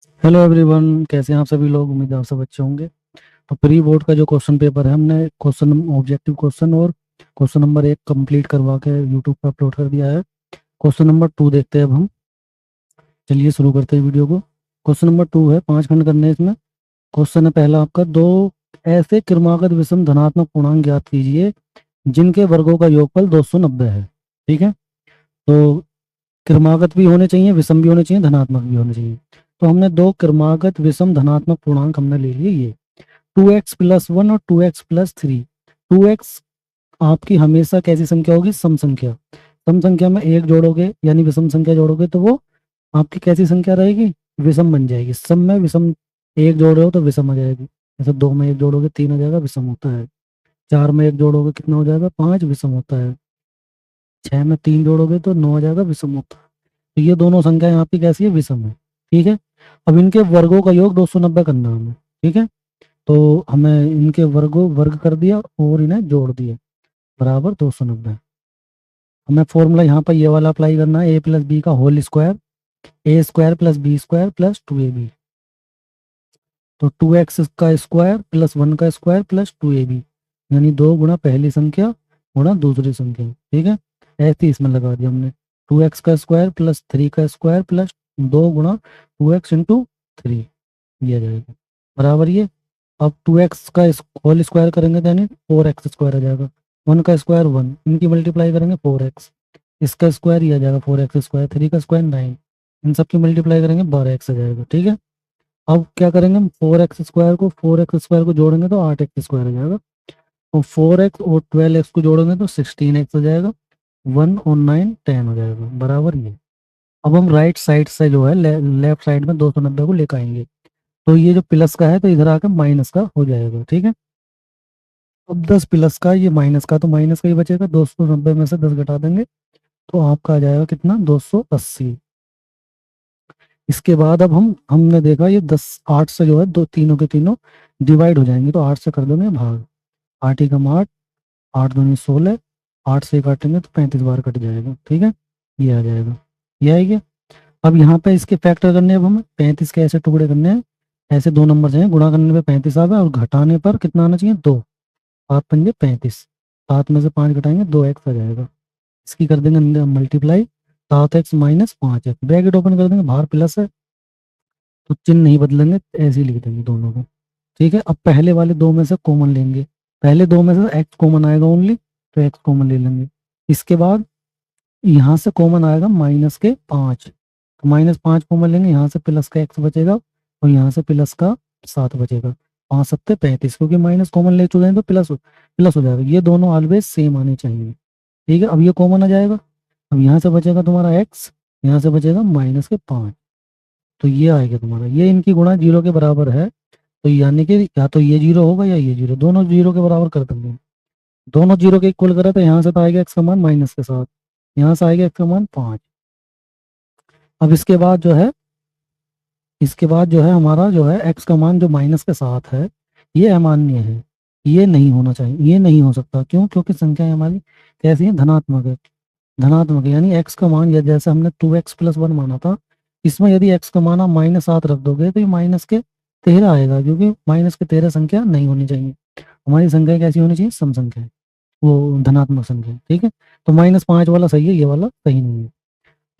Hello everyone, कैसे हैं आप सभी लोग। उम्मीद है आप सब अच्छे होंगे। तो प्री बोर्ड का जो क्वेश्चन पेपर है, हमने क्वेश्चन ऑब्जेक्टिव क्वेश्चन और क्वेश्चन नंबर 1 कंप्लीट करवा के यूट्यूब पर अपलोड कर दिया है। क्वेश्चन नंबर 2 देखते हैं अब हम। चलिए शुरू करते हैं वीडियो को। क्वेश्चन नंबर 2 है, 5 खंड करने हैं इसमें। क्वेश्चन है पहला आपका, दो ऐसे क्रमागत विषम धनात्मक पूर्णांक ज्ञात कीजिए जिनके वर्गों का योगफल 290 है। ठीक है, तो क्रमागत भी होने चाहिए, विषम भी होने चाहिए, धनात्मक भी होने चाहिए। तो हमने दो क्रमागत विषम धनात्मक पूर्णांक हमने ले लिए ये 2x+1 और 2x+3। 2x आपकी हमेशा कैसी संख्या होगी? सम संख्या। सम संख्या में एक जोड़ोगे यानी विषम संख्या जोड़ोगे तो वो आपकी कैसी संख्या रहेगी? विषम बन जाएगी। सम में विषम एक जोड़ रहे हो तो विषम आ जाएगी। जैसे 2 में एक जोड़ोगे 3 हो जाएगा, विषम होता है। 4 में एक जोड़ोगे कितना हो जाएगा? 5, विषम होता है। 6 में 3 जोड़ोगे तो 9 हो जाएगा, विषम होता है। तो ये दोनों संख्याएं आपकी कैसी है? विषम है। ठीक है, अब इनके वर्गों का योग 290 करना है हमें। ठीक है, तो हमें इनके वर्गों वर्ग कर दिया और इन्हें जोड़ दिया, बराबर 290। हमें फॉर्मूला यहाँ पर ये वाला अप्लाई करना है, a+b का whole square, a² + b² + 2ab। तो 2x का स्क्वायर प्लस 1 का स्क्वायर प्लस 2ab, यानी 2 गुणा पहली संख्या गुणा दूसरी संख्या। ठीक है, ऐसे ही इसमें लगा दिया हमने। 2x का स्क्वायर प्लस 3 का स्क्वायर प्लस 2 गुणा 2x इंटू 3 दिया जाएगा, बराबर ये। अब 2x का होल स्क्वायर करेंगे तो यानी 4x स्क्वायर आ जाएगा। 1 का स्क्वायर 1, इनकी मल्टीप्लाई करेंगे 4x, इसका स्क्वायर ये आ जाएगा 4x स्क्वायर, 3 का स्क्वायर 9, इन सब की मल्टीप्लाई करेंगे 12x आ जाएगा। ठीक है, अब क्या करेंगे हम? 4x स्क्वायर को जोड़ेंगे तो 8x स्क्वायर आ जाएगा, और 4x और 12x को जोड़ेंगे तो 16x हो जाएगा। 1 और 9 10 हो जाएगा, बराबर ये। अब हम राइट साइड से जो है लेफ्ट साइड में 290 को लेकर आएंगे, तो ये जो प्लस का है तो इधर आकर माइनस का हो जाएगा। ठीक है, अब 10 प्लस का, ये माइनस का, तो माइनस का ही बचेगा। 290 में से 10 घटा देंगे तो आपका आ जाएगा कितना? 280। इसके बाद अब हमने देखा ये 10 8 से जो है दो तीनों के तीनों डिवाइड हो जाएंगे, तो 8 से कर देंगे भाग। 8 एकम 8, 8 दूनी 16, 8 से काटेंगे तो 35 बार कट जाएगा। ठीक है, ये आ जाएगा, ये आएगा। अब यहाँ पे इसके फैक्टर करने, अब हमें 35 के ऐसे टुकड़े करने हैं, ऐसे दो नंबर चाहिए। गुणा करने पे 35 आ गया और घटाने पर कितना आना चाहिए? 2। 7 पंजे 35, 7 में से 5 घटाएंगे 2x आ जाएगा। इसकी कर देंगे multiply, 7x minus 5x, bracket open कर देंगे, बाहर प्लस है तो चिन्ह नहीं बदलेंगे, ऐसे ही लिख देंगे दोनों को। ठीक है, अब पहले वाले दो में से कॉमन लेंगे। पहले दो में से x कॉमन आएगा ओनली, तो x कॉमन ले लेंगे। इसके बाद यहाँ से कॉमन आएगा -5, तो -5 कॉमन लेंगे, यहाँ से प्लस का x बचेगा और यहाँ से प्लस का 7 बचेगा। 5 सत्ते 35, क्योंकि माइनस कॉमन ले चुके हैं तो प्लस हो जाएगा। ये दोनों ऑलवेज सेम आने चाहिए। ठीक है, अब ये कॉमन आ जाएगा। अब यहाँ से बचेगा तुम्हारा x, यहाँ से बचेगा -5, तो ये आएगा तुम्हारा। ये इनकी गुणा 0 के बराबर है, तो यानी कि या तो ये 0 होगा या ये 0, दोनों 0 के बराबर कर देंगे। दोनों 0 के इक्वल करा तो यहाँ से तो आएगा x का मान माइनस के साथ, यहाँ से आएगा x का मान 5। अब इसके बाद जो है हमारा जो है x का मान जो माइनस के साथ है, ये अमान्य है। ये नहीं होना चाहिए, ये नहीं हो सकता। क्यों? क्योंकि संख्याएं हमारी कैसी है? धनात्मक है। धनात्मक है यानी x का मान, या जैसे हमने 2x+1 माना था, इसमें यदि x का मान आप -7 रख दोगे तो ये माइनस के 13 आएगा, क्योंकि माइनस के 13 संख्या नहीं होनी चाहिए। हमारी संख्या कैसी होनी चाहिए? सम संख्या, वो धनात्मक संख्या। ठीक है, तो -5 वाला सही है, ये वाला सही नहीं है।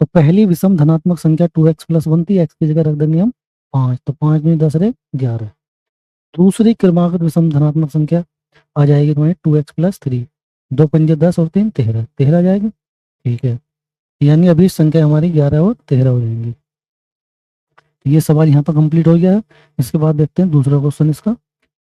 तो पहली विषम धनात्मक संख्या 2x+1 थी, x की जगह रख देंगे हम 5, तो 5 में 10 रहे 11। दूसरी क्रमागत विषम धनात्मक संख्या आ जाएगी तुम्हारी 2x+3, 2 पंजे 10 और 3 13, 13 आ जाएगी। ठीक है, यानी अभी संख्या हमारी 11 और 13 हो जाएंगी। तो ये सवाल यहाँ पर कंप्लीट हो गया है। इसके बाद देखते हैं दूसरा क्वेश्चन इसका।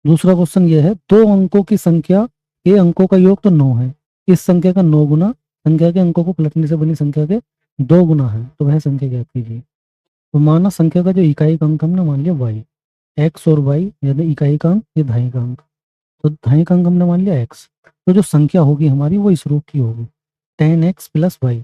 दूसरा क्वेश्चन ये है, दो अंकों की संख्या के अंकों का योग तो 9 है, इस संख्या का 9 गुना संख्या के अंकों को पलटने से बनी संख्या के 2 गुना है, तो वह संख्या ज्ञात कीजिए। तो माना संख्या का जो इकाई का अंक हमने मान लिया y, x और y यानी इकाई का अंक, ये दहाई का अंक, तो दहाई का अंक हमने मान लिया x। तो जो संख्या होगी हमारी वो इस रूप की होगी 10x + y,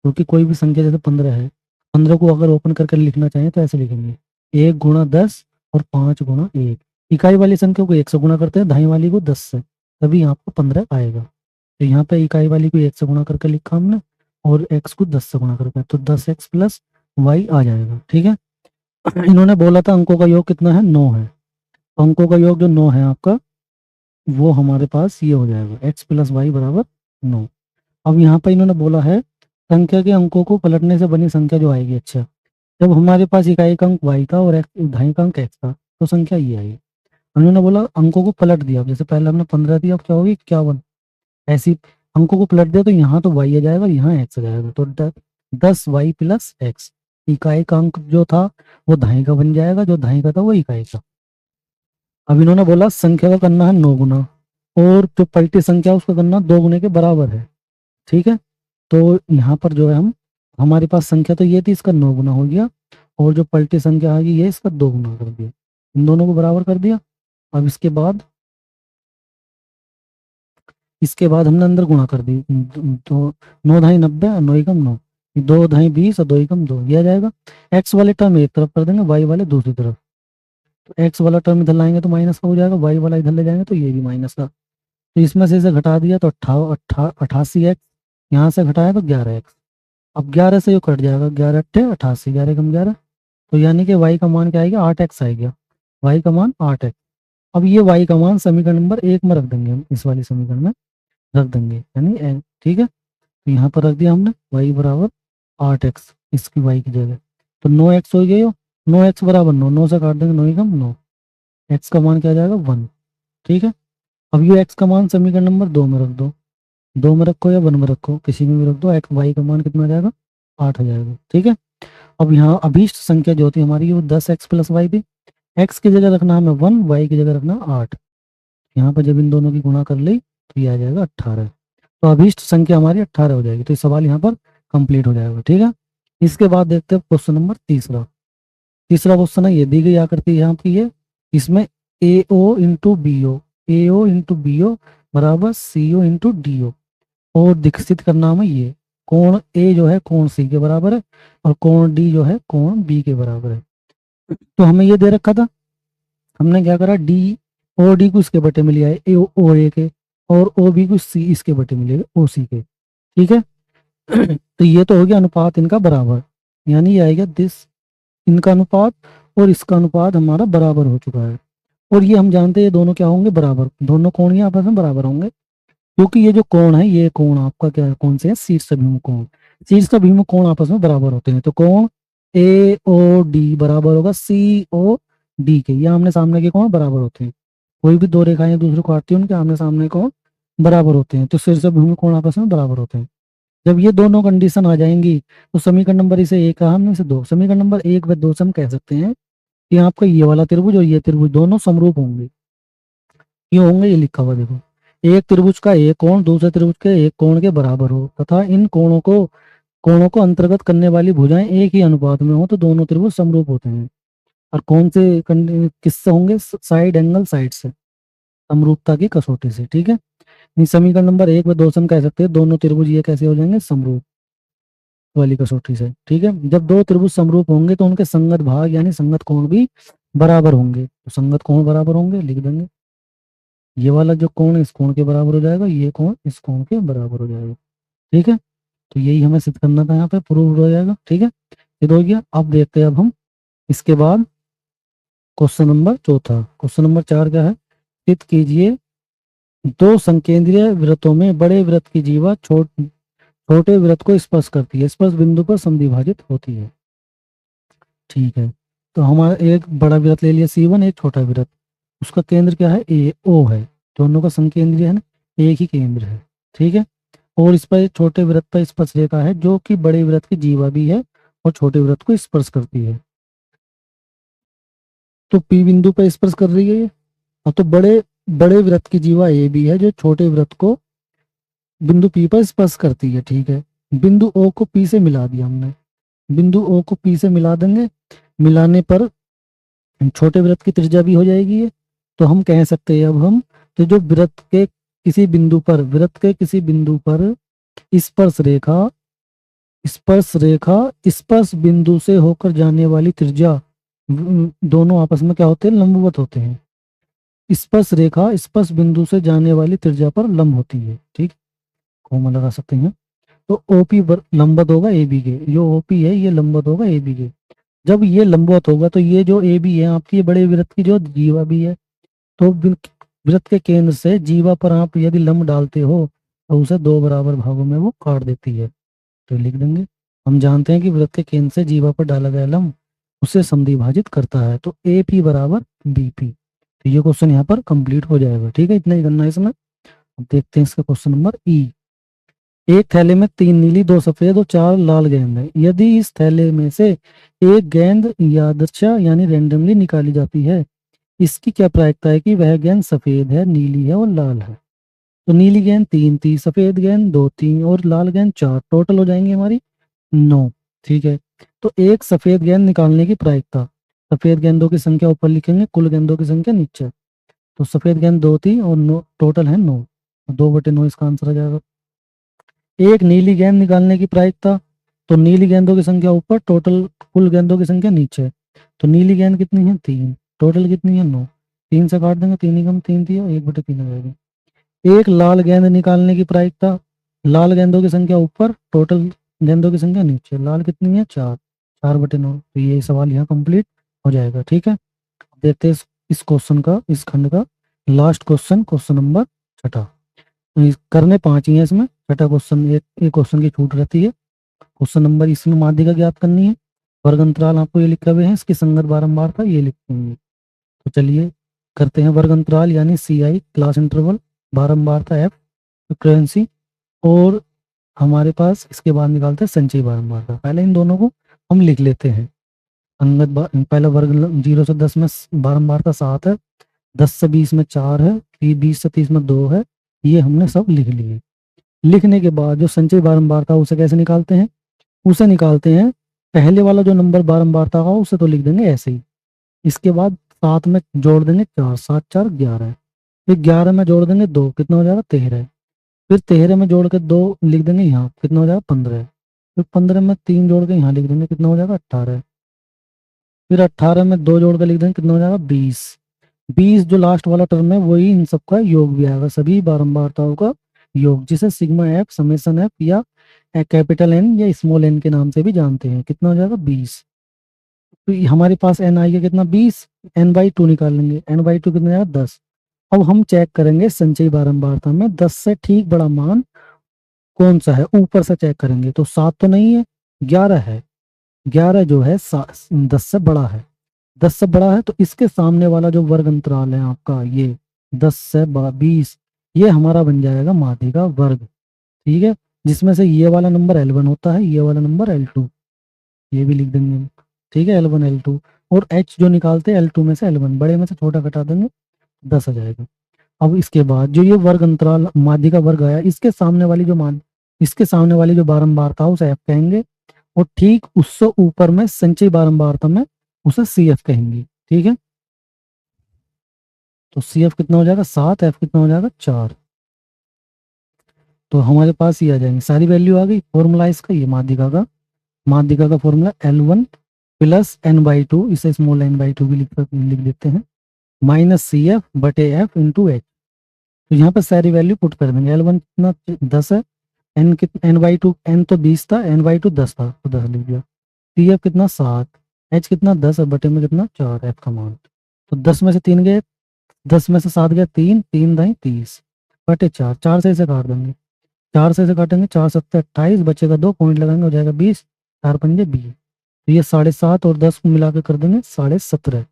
क्योंकि कोई भी संख्या जैसे 15 है, 15 को अगर ओपन करके लिखना चाहें तो ऐसे लिखेंगे 1 गुणा 10 और 5 गुणा 1। इकाई वाली संख्या को 1 से गुणा करते हैं, दहाई वाली को 10 से, तभी यहाँ पर 15 आएगा। तो यहाँ पे इकाई वाली को 1 से गुणा करके लिखा हमने और x को 10 से गुणा करके, तो 10x + y आ जाएगा। ठीक है, इन्होंने बोला था अंकों का योग कितना है, 9 है। अंकों का योग जो 9 है आपका, वो हमारे पास ये हो जाएगा x प्लस वाई बराबर 9। अब यहाँ पर इन्होंने बोला है संख्या के अंकों को पलटने से बनी संख्या जो आएगी। अच्छा, जब हमारे पास इकाई का अंक y था और दहाई का अंक x था, तो संख्या ये आई। उन्होंने बोला अंकों को पलट दिया, जैसे पहले हमने 15 दिया, अब क्या होगी 51। ऐसी अंकों को पलट दिया तो यहाँ तो y आ जाएगा, यहाँ x आ जाएगा, तो 10y प्लस x। इकाई का अंक जो था वो दहाई का बन जाएगा, जो दहाई का था वो इकाई का। अब इन्होंने बोला संख्या का करना है 9 गुना, और जो पलटी संख्या है उसका करना 2 गुने के बराबर है। ठीक है, तो यहाँ पर जो है हमारे पास संख्या तो ये थी, इसका 9 गुना हो गया, और जो पलटी संख्या आ गई ये इसका 2 गुना कर दिया, इन दोनों को बराबर कर दिया। अब इसके बाद हमने अंदर गुणा कर दी, तो 9 ढाई 90 और 9 एकम 9, 2 ढाई 20 और 2 एकम 2, ये आ जाएगा। एक्स वाले टर्म एक तरफ कर देंगे, वाई वाले दूसरी तरफ। तो एक्स वाला टर्म इधर लाएंगे तो माइनस का हो जाएगा, वाई वाला इधर ले जाएंगे तो ये भी माइनस का। तो इसमें से इसे घटा दिया तो 88x, यहाँ से घटाया तो 11x। अब 11 से जो कट जाएगा, 11 अट्ठे 88, 11 कम 11, तो यानी कि y का मान क्या आएगा, 8x आएगा। y का मान 8x। अब ये y का मान समीकरण नंबर 1 में रख देंगे, हम इस वाली समीकरण में रख देंगे, यानी ठीक है। तो यहाँ पर रख दिया हमने y बराबर 8x, इसकी y की जगह, तो 9x हो गया। 9x बराबर 9, 9 से काट देंगे 9 कम 9, x का मान क्या आ जाएगा 1। ठीक है, अब ये x का मान समीकरण नंबर 2 में रख दो, 2 में रखो या 1 में रखो, किसी में भी रख दो, एक्स वाई का मान कितना आ जाएगा, 8 आ जाएगा। ठीक है, अब यहाँ अभीष्ट संख्या जो होती है हमारी वो 10x प्लस वाई थी। एक्स की जगह रखना हमें 1, वाई की जगह रखना 8। यहाँ पर जब इन दोनों की गुणा कर ली तो ये आ जाएगा 18। तो अभीष्ट संख्या हमारी 18 हो जाएगी। तो ये सवाल यहाँ पर कंप्लीट हो जाएगा। ठीक है, इसके बाद देखते हैं क्वेश्चन नंबर तीसरा। तीसरा क्वेश्चन है, ये दी गई आकृति यहाँ की है, इसमें ए ओ इंटू बी ओ, ए ओ इंटू बी ओ बराबर सी ओ इंटू डी ओ, और विकसित करना हमें ये कोण ए जो है कोण सी के बराबर है, और कोण डी जो है कोण बी के बराबर है। तो हमें ये दे रखा था, हमने क्या करा, डी ओ डी को इसके बटे में लिया है, ए ओ ए के, और ओ बी को सी इसके बटे में लिया ओ सी के। ठीक है, तो ये तो हो गया अनुपात इनका बराबर, यानी ये आएगा दिस, इनका अनुपात और इसका अनुपात हमारा बराबर हो चुका है। और ये हम जानते हैं ये दोनों क्या होंगे, बराबर, दोनों कोण ये आपस में बराबर होंगे, क्योंकि ये जो कोण है, ये कोण आपका क्या है, कौन से है, शीर्ष अभिमुख कोण। शीर्ष अभिमुख कोण आपस में बराबर होते हैं, तो कोण ए ओ डी बराबर होगा सी ओ डी के। ये आमने सामने के कोण बराबर होते हैं, कोई भी दो रेखाएं एक दूसरे को काटती हैं, उनके आमने सामने कोण बराबर होते हैं, तो शीर्ष अभिमुख कोण आपस में बराबर होते हैं। जब ये दोनों कंडीशन आ जाएंगी तो समीकरण नंबर इसे एक कहा हमने, इसे दो, समीकरण नंबर 1 व 2 से हम कह सकते हैं कि आपका ये वाला त्रिभुज और ये त्रिभुज दोनों समरूप होंगे। ये होंगे, ये लिखा हुआ देखो, एक त्रिभुज का एक कोण दूसरे त्रिभुज के एक कोण के बराबर हो, तथा इन कोणों को अंतर्गत करने वाली भुजाएं एक ही अनुपात में हो, तो दोनों त्रिभुज समरूप होते हैं। और कौन से किससे होंगे, साइड एंगल साइड से, समरूपता की कसौटी से। ठीक है, इस समीकरण नंबर 1 व 2 से हम कह सकते हैं दोनों त्रिभुज ये कैसे हो जाएंगे, समरूप वाली कसौटी से। ठीक है, जब दो त्रिभुज समरूप होंगे तो उनके संगत भाग यानी संगत कोण भी बराबर होंगे, तो संगत कोण बराबर होंगे, लिख देंगे ये वाला जो कोण इस कोण के बराबर हो जाएगा, ये कोण इस कोण के बराबर हो जाएगा। ठीक है, तो यही हमें सिद्ध करना था, यहाँ पे प्रूव हो जाएगा। ठीक है, सिद्ध हो गया। अब देखते हैं अब हम इसके बाद क्वेश्चन नंबर चौथा। क्वेश्चन नंबर 4 क्या है, सिद्ध कीजिए दो संकेंद्रीय वृत्तों में बड़े वृत्त की जीवा छोटे वृत्त को स्पर्श करती है, स्पर्श बिंदु पर समद्विभाजित होती है। ठीक है, तो हमारा एक बड़ा वृत्त ले लिया C1, एक छोटा वृत्त, उसका केंद्र क्या है, ए ओ है, दोनों का संकेंद्रीय है ना, एक ही केंद्र है। ठीक है, और इस पर एक छोटे वृत्त पर स्पर्श रेखा है जो कि बड़े वृत्त की जीवा भी है और छोटे वृत्त को स्पर्श करती है। तो P बिंदु पर स्पर्श कर रही है ये। तो बड़े बड़े वृत्त की जीवा ए भी है जो छोटे वृत्त को बिंदु P पर स्पर्श करती है। ठीक है, बिंदु O को P से मिला दिया हमने, बिंदु O को P से मिला देंगे, मिलाने पर छोटे वृत्त की त्रिज्या भी हो जाएगी ये। तो हम कह सकते हैं अब हम, तो जो वृत्त के किसी बिंदु पर, वृत्त के किसी बिंदु पर स्पर्श रेखा स्पर्श बिंदु से होकर जाने वाली त्रिज्या, दोनों आपस में क्या होते हैं, लंबवत होते हैं। स्पर्श रेखा स्पर्श बिंदु से जाने वाली त्रिज्या पर लंब होती है। ठीक, कोमा लगा सकते हैं। तो ओपी लंबवत होगा ए बी के, जो ओपी है ये लंबवत होगा ए बी के। जब ये लंबवत होगा तो ये जो ए बी है आपकी, ये बड़े वृत्त की जो जीवा भी है, तो वृत्त के केंद्र से जीवा पर आप यदि लंब डालते हो तो उसे दो बराबर भागों में वो काट देती है। तो लिख देंगे, हम जानते हैं कि वृत्त के केंद्र से जीवा पर डाला गया लंब उसे समद्विभाजित करता है, तो ए पी बराबर बी पी। तो ये क्वेश्चन यहाँ पर कंप्लीट हो जाएगा। ठीक है, इतना ही करना है इसमें। अब देखते हैं इसका क्वेश्चन नंबर ई। एक थैले में 3 नीली, 2 सफेद और 4 लाल गेंद है। यदि इस थैले में से एक गेंद यादृच्छा यानी रैंडमली निकाली जाती है, इसकी क्या प्रायिकता है कि वह गेंद सफेद है, नीली है और लाल है। तो नीली गेंद 3 थी, सफेद गेंद 2 थी और लाल गेंद 4, टोटल हो जाएंगे हमारी 9। ठीक है, तो एक सफेद गेंद निकालने की प्रायिकता, सफेद गेंदों की संख्या ऊपर लिखेंगे, कुल गेंदों की संख्या नीचे। तो सफेद गेंद 2 थी और 9 टोटल है 9, 2/9 इसका आंसर आ जाएगा। एक नीली गेंद निकालने की प्रायिकता, तो नीली गेंदों की संख्या ऊपर, टोटल कुल गेंदों की संख्या नीचे। तो नीली गेंद कितनी है 3, टोटल कितनी है 9, 3 से काट देंगे, 3 ही कम 3 थी, 1/3 हो जाएगी। एक लाल गेंद निकालने की प्रायिकता, लाल गेंदों की संख्या ऊपर, टोटल गेंदों की संख्या नीचे। लाल कितनी है 4, 4/9। तो ये सवाल यहाँ कंप्लीट हो जाएगा। ठीक है, देखते हैं इस क्वेश्चन का, इस खंड का लास्ट क्वेश्चन, क्वेश्चन नंबर 6। करने 5 ही है इसमें, 6 क्वेश्चन, एक क्वेश्चन की छूट रहती है। क्वेश्चन नंबर इसमें माध्यिका ज्ञात करनी है, वर्ग अंतराल आपको ये लिखे हुए हैं, इसकी संगत बारंबारता ये लिखेंगे। तो चलिए करते हैं। वर्ग अंतराल यानी सी आई, क्लास इंटरवल, बारंबारता एफ, फ्रिक्वेंसी, और हमारे पास इसके बाद निकालते हैं संचयी बारंबारता। पहले इन दोनों को हम लिख लेते हैं। पहला वर्ग 0 से 10 में बारंबारता 7 है, 10 से 20 में 4 है, 20 से 30 में 2 है। ये हमने सब लिख लिए। लिखने के बाद जो संचयी बारंबारता उसे कैसे निकालते हैं, उसे निकालते हैं, पहले वाला जो नंबर बारंबारता का उसे तो लिख देंगे ऐसे ही। इसके बाद 7 में जोड़ देंगे 4, 7 4 11, फिर 11 में जोड़ देंगे 2, कितना हो जाएगा 13, फिर 13 में जोड़ के 2 लिख देंगे यहाँ, कितना हो जाएगा 15, फिर 15 में 3 जोड़ के यहाँ लिख देंगे, कितना हो जाएगा 18, फिर 18 में 2 जोड़ के लिख देंगे, कितना हो जाएगा 20। 20 जो लास्ट वाला टर्म है वही इन सबका योग भी आएगा, सभी बारंबारताओं का योग, जिसे सिग्मा एफ, समेसन एफ या कैपिटल एन या स्मॉल एन के नाम से भी जानते हैं। कितना हो जाएगा 20। तो हमारे पास एन आई का कितना 20, n/2 निकाल लेंगे, n/2 कितना जाएगा 10। अब हम चेक करेंगे संचयी बारंबारता में 10 से ठीक बड़ा मान कौन सा है, ऊपर से चेक करेंगे। तो 7 तो नहीं है, 11 है, 11 जो है 10 से बड़ा है, 10 से बड़ा है। तो इसके सामने वाला जो वर्ग अंतराल है आपका, ये 10 से 20, ये हमारा बन जाएगा माध्यिका वर्ग। ठीक है, जिसमें से ये वाला नंबर L1 होता है, ये वाला नंबर L2, ये भी लिख देंगे हम। ठीक है, L1 L2, और H जो निकालते हैं L2 में से L1, बड़े में से छोटा घटा देंगे, 10 आ जाएगा। अब इसके बाद जो ये वर्ग अंतराल माध्यिका वर्ग आया, इसके सामने वाली जो इसके सामने वाली जो बारंबारता उसे F कहेंगे, और ठीक उससे ऊपर में संचयी बारंबारता में उसे CF कहेंगे। ठीक है, तो CF कितना हो जाएगा 7, F कितना हो जाएगा 4। तो हमारे पास ये आ जाएंगे, सारी वैल्यू आ गई। फॉर्मूला इसका ये माध्यिका का फॉर्मूला L1 प्लस n/2, इसे स्मॉल n/2 भी लिख देते हैं, माइनस CF बटे F इंटू H। तो यहाँ पर सारी वैल्यू पुट कर देंगे। L1 कितना 10 है, n/2, n तो 20 था, n/2 10 था, तो 10 लिख दिया। CF कितना 7, H कितना 10 है, बटे में कितना 4, F का मान। तो 10 में से 3 गए, 10 में से 7 गया 3, 3 दाई 30 बटे 4, 4 से इसे काट देंगे, 4 से इसे काटेंगे, 4 7 28, बचेगा 2, पॉइंट लगाएंगे, हो जाएगा 20, 4 पंजे 20। तो ये 7.5 और 10 को मिलाकर कर देंगे 17.5।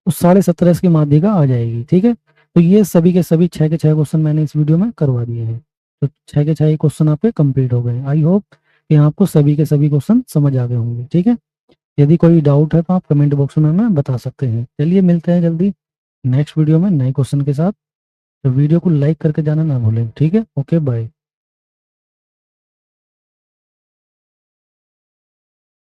तो 17.5 इसकी माध्यिका आ जाएगी। ठीक है, तो ये सभी के सभी 6 के 6 क्वेश्चन मैंने इस वीडियो में करवा दिए हैं। तो 6 के 6 क्वेश्चन आपके कंप्लीट हो गए। आई होप कि आपको सभी के सभी क्वेश्चन समझ आ गए होंगे। ठीक है, यदि कोई डाउट है तो आप कमेंट बॉक्स में हमें बता सकते हैं। चलिए मिलते हैं जल्दी नेक्स्ट वीडियो में नए क्वेश्चन के साथ। तो वीडियो को लाइक करके जाना ना भूलें। ठीक है, ओके बाय।